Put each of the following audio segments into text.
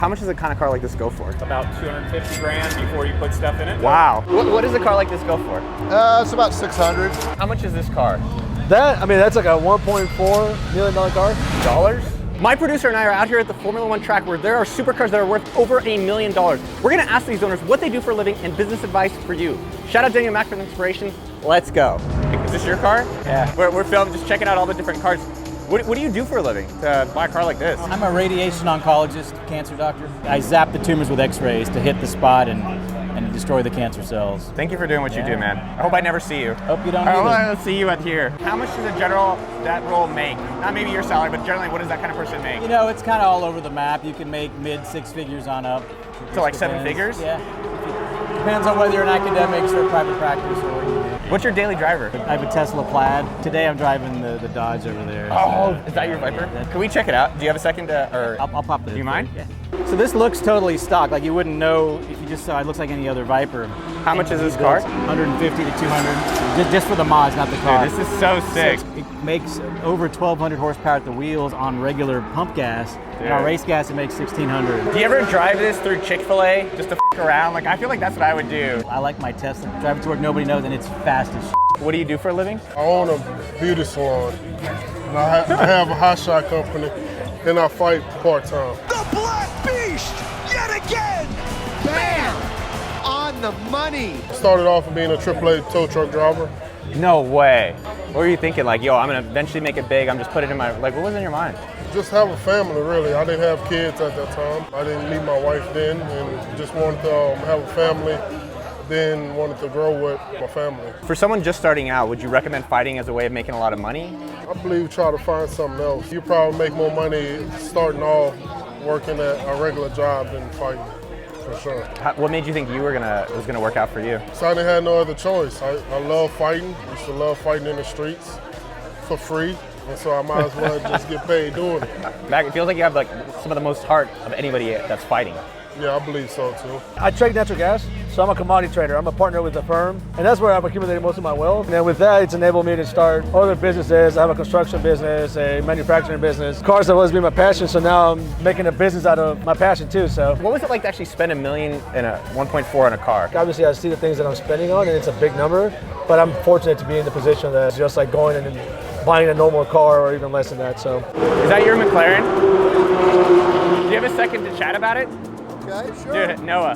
How much does a kind of car like this go for? About 250 grand before you put stuff in it. Wow. What does a car like this go for? It's about 600. How much is this car? That's like a $1.4 million car. Dollars? My producer and I are out here at the Formula One track where there are supercars that are worth over $1 million. We're gonna ask these owners what they do for a living and business advice for you. Shout out Daniel Mack for the inspiration. Let's go. Is this your car? Yeah. We're filming, just checking out all the different cars. What do you do for a living to buy a car like this? I'm a radiation oncologist, cancer doctor. I zap the tumors with x-rays to hit the spot and destroy the cancer cells. Thank you for doing what you do, man. I hope I never see you. Hope you don't I either. want to see you out here. How much does a general that role make? Not maybe your salary, but generally what does that kind of person make? You know, it's kind of all over the map. You can make mid 6 figures on up. So like 7 figures? Yeah. Depends on whether you're an academic or a private practice or what you do. What's your daily driver? I have a Tesla Plaid. Today I'm driving the Dodge over there. Oh, is that your Viper? Can we check it out? Do you have a second to, I'll pop it. Do you mind? Yeah. So this looks totally stock. Like you wouldn't know if you just saw it. Looks like any other Viper. How much is this car? 150 to 200. Just for the mods, not the car. Dude, this is so sick. It makes over 1,200 horsepower at the wheels on regular pump gas. And on race gas, it makes 1,600. Do you ever drive this through Chick-fil-A just to f around? Like, I feel like that's what I would do. I like my Tesla. Drive it to work, nobody knows, and it's fast as shit. What do you do for a living? I own a beauty salon. And I have a hot shot company, and I fight part-time. The Black Beast, yet again! Bam! On the money. Started off as being a AAA tow truck driver. No way. What were you thinking? Like, yo, I'm gonna eventually make it big. I'm just putting it in my, like, what was in your mind? Just have a family, really. I didn't have kids at that time. I didn't meet my wife then, and just wanted to have a family, then wanted to grow with my family. For someone just starting out, would you recommend fighting as a way of making a lot of money? I believe try to find something else. You probably make more money starting off working at a regular job than fighting, for sure. What made you think you were was gonna work out for you? So I didn't have no other choice. I love fighting. I used to love fighting in the streets for free. And so I might as well just get paid doing it. It feels like you have like some of the most heart of anybody that's fighting. Yeah, I believe so too. I trade natural gas, so I'm a commodity trader. I'm a partner with a firm, and that's where I've accumulated most of my wealth. And with that, it's enabled me to start other businesses. I have a construction business, a manufacturing business. Cars have always been my passion, so now I'm making a business out of my passion too. So, what was it like to actually spend $1 million and a 1.4 on a car? Obviously, I see the things that I'm spending on, and it's a big number. But I'm fortunate to be in the position that's just like going and buying a normal car, or even less than that. So, is that your McLaren? Do you have a second to chat about it? Okay, sure. Dude, Noah,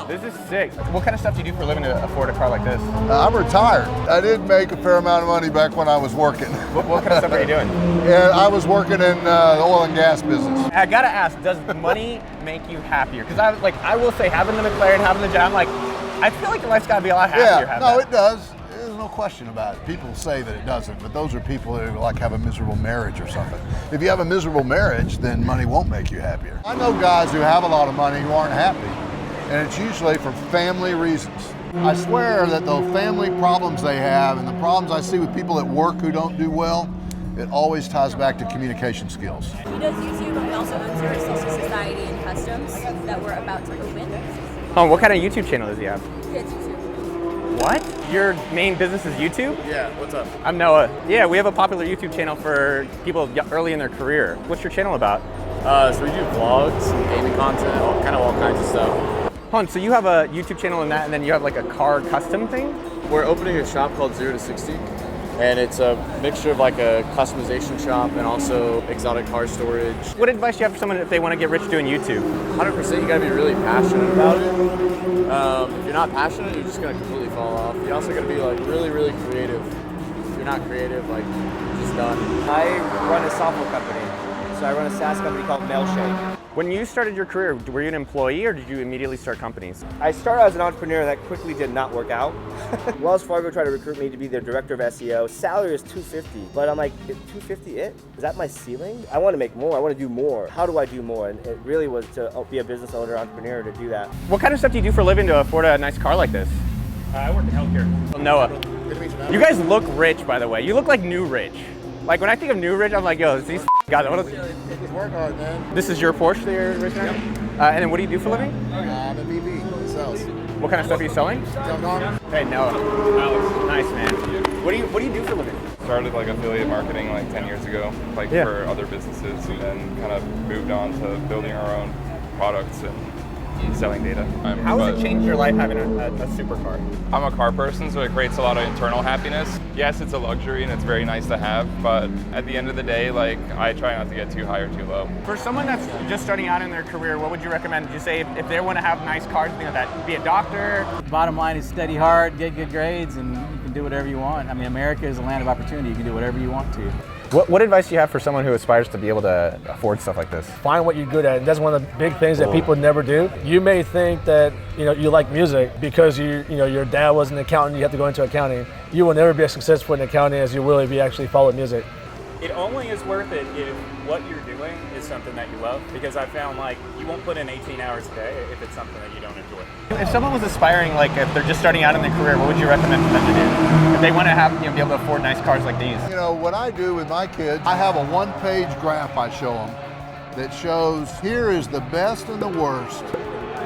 this is sick. What kind of stuff do you do for a living to afford a car like this? I'm retired. I did make a fair amount of money back when I was working. What kind of stuff are you doing? Yeah, I was working in the oil and gas business. I gotta ask, does money make you happier? Because I will say, having the McLaren, having the job, I feel like your life's gotta be a lot happier. Yeah, no, it does. There's no question about it. People say that it doesn't, but those are people who like have a miserable marriage or something. If you have a miserable marriage, then money won't make you happier. I know guys who have a lot of money who aren't happy, and it's usually for family reasons. I swear that the family problems they have and the problems I see with people at work who don't do well, it always ties back to communication skills. He does YouTube, and he also owns our Social Society and Customs that we're about to open. Oh, what kind of YouTube channel does he have? It's YouTube. What? Your main business is YouTube? Yeah, what's up? I'm Noah. Yeah, we have a popular YouTube channel for people early in their career. What's your channel about? So we do vlogs, gaming content, all kinds of stuff. Hold on, so you have a YouTube channel and then you have like a car custom thing? We're opening a shop called 0 to 60, and it's a mixture of like a customization shop and also exotic car storage. What advice do you have for someone if they want to get rich doing YouTube? 100%, you gotta be really passionate about it. If you're not passionate, you're just gonna completely fall off. You also gotta be like really, really creative. If you're not creative, like, you're just done. I run a software company. So I run a SaaS company called Mailshake. When you started your career, were you an employee or did you immediately start companies? I started as an entrepreneur, and that quickly did not work out. Wells Fargo tried to recruit me to be their director of SEO. Salary is $250, but I'm like, is $250 it? Is that my ceiling? I want to make more. I want to do more. How do I do more? And it really was to be a business owner, entrepreneur, to do that. What kind of stuff do you do for a living to afford a nice car like this? I work in healthcare. Noah, you guys look rich, by the way. You look like new rich. Like when I think of new rich, I'm like, yo, these guys. Work hard, man. This is your Porsche that you're rich now? Yep. And then what do you do for a living? I'm a BB, sales. What kind of stuff are you selling? Hey, Noah. Alex. Nice, man. What do you do for a living? Started like affiliate marketing like 10 years ago, for other businesses, and then kind of moved on to building our own. products and selling data. How has it changed your life having a supercar? I'm a car person, so it creates a lot of internal happiness. Yes, it's a luxury and it's very nice to have, but at the end of the day, like, I try not to get too high or too low. For someone that's just starting out in their career, what would you recommend? Would you say if they want to have nice cars, things like that, be a doctor? Bottom line is study hard, get good grades, and you can do whatever you want. I mean, America is a land of opportunity. You can do whatever you want to. What advice do you have for someone who aspires to be able to afford stuff like this? Find what you're good at. And that's one of the big things that people never do. You may think that you like music because your dad was an accountant, you have to go into accounting. You will never be as successful in accounting as you will if you actually follow music. It only is worth it if what you're doing is something that you love, because I found like you won't put in 18 hours a day if it's something that you don't enjoy. If someone was aspiring, like if they're just starting out in their career, what would you recommend for them to do? If they want to have, be able to afford nice cars like these? What I do with my kids, I have a one-page graph I show them that shows here is the best and the worst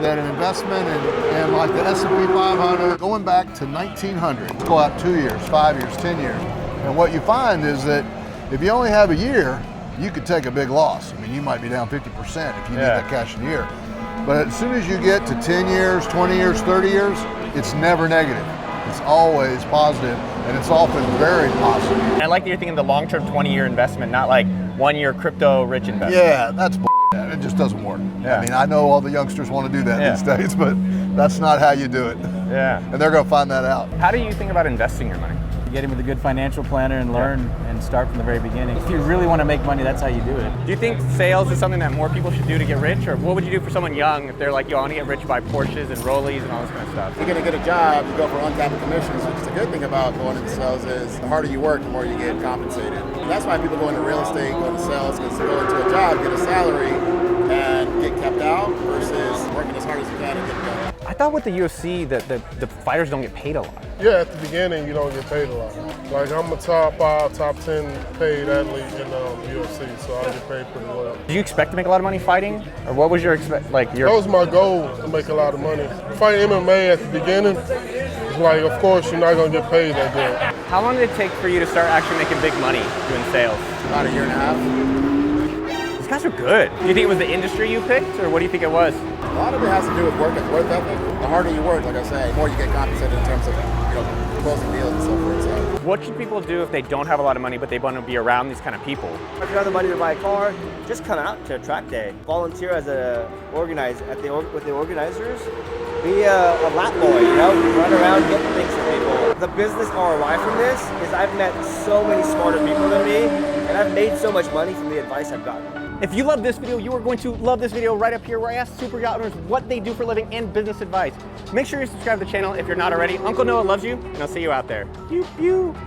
that an investment in like the S&P 500 going back to 1900. Let's go out 2 years, 5 years, 10 years. And what you find is that if you only have a year, you could take a big loss. I mean, you might be down 50% if you need that cash in a year. But as soon as you get to 10 years, 20 years, 30 years, it's never negative. It's always positive, and it's often very positive. I like that you're thinking the long-term 20-year investment, not like 1 year crypto-rich investment. Yeah, that's bullshit. It just doesn't work. Yeah. I mean, I know all the youngsters want to do that these days, but that's not how you do it. Yeah. And they're going to find that out. How do you think about investing your money? Get in with a good financial planner and learn and start from the very beginning. If you really want to make money, that's how you do it. Do you think sales is something that more people should do to get rich? Or what would you do for someone young if they're like, yo, I want to get rich by Porsches and Rollies and all this kind of stuff? If you're going to get a job, you go for uncapped commissions, which is the good thing about going into sales is the harder you work, the more you get compensated. And that's why people go into real estate, go into sales, because they go into a job, get a salary, and get kept out versus working as hard as you can and get it done. I thought with the UFC that the fighters don't get paid a lot. Yeah, at the beginning you don't get paid a lot. Like I'm a top 5, top 10 paid athlete in UFC, so I get paid pretty well. Do you expect to make a lot of money fighting, or what was your That was my goal, to make a lot of money. Fighting MMA at the beginning, it's like, of course you're not gonna get paid that good. How long did it take for you to start actually making big money doing sales? About a year and a half. These guys are good. Do you think it was the industry you picked, or what do you think it was? A lot of it has to do with work ethic. The harder you work, like I say, the more you get compensated in terms of closing deals and so forth. So. What should people do if they don't have a lot of money but they want to be around these kind of people? If you have the money to buy a car, just come out to a track day. Volunteer as with the organizers. Be a lap boy, run around, get things for people. The business ROI from this is I've met so many smarter people than me, and I've made so much money from the advice I've gotten. If you love this video, you are going to love this video right up here where I ask super yacht owners what they do for a living and business advice. Make sure you subscribe to the channel if you're not already. Uncle Noah loves you, and I'll see you out there. Pew, pew.